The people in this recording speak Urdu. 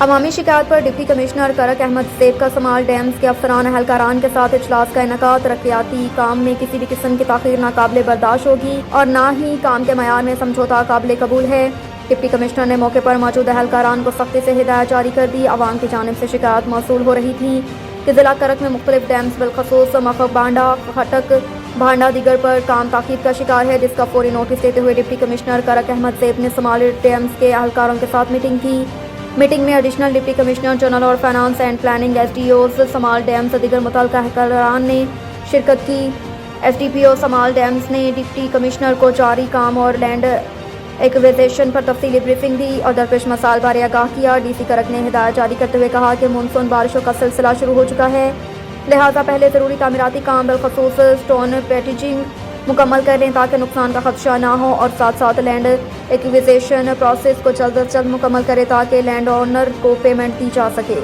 عوامی شکایات پر ڈپٹی کمشنر کرک احمد زیب کا سمال ڈیمز کے افسران اہلکاران کے ساتھ اجلاس کا انعقاد۔ ترقیاتی کام میں کسی بھی قسم کی تاخیر ناقابل برداشت ہوگی اور نہ ہی کام کے معیار میں سمجھوتہ قابل قبول ہے۔ ڈپٹی کمشنر نے موقع پر موجود اہلکاران کو سختی سے ہدایت جاری کر دی۔ عوام کی جانب سے شکایات موصول ہو رہی تھی کہ ضلع کرک میں مختلف ڈیمز بالخصوص مخب بانڈا، خٹک بھانڈا دیگر پر کام تاخیر کا شکار ہے، جس کا فوری نوٹس دیتے ہوئے ڈپٹی کمشنر کرک احمد زیب نے سمال ڈیمز کے اہلکاروں کے ساتھ میٹنگ کی۔ میٹنگ میں ایڈیشنل ڈپٹی کمشنر جنرل اور finance and planning S D Os small dams دیگر متعلقہ اہلکاران نے شرکت کی۔ S D P O small dams نے ڈپٹی کمشنر کو جاری کام اور لینڈ ایکویزیشن پر تفصیلی بریفنگ دی اور درپیش مسائل بارے آگاہ کیا۔ ڈی سی کرک نے ہدایت جاری کرتے ہوئے کہا کہ مونسون بارشوں کا سلسلہ شروع ہو چکا ہے، لہٰذا پہلے ضروری تعمیراتی کام بالخصوص سٹون پیٹیجنگ مکمل کر لیں تاکہ نقصان کا خدشہ نہ ہو، اور ساتھ ساتھ لینڈ ایکویزیشن پروسیس کو جلد از جلد مکمل کریں تاکہ لینڈ اونر کو پیمنٹ دی جا سکے۔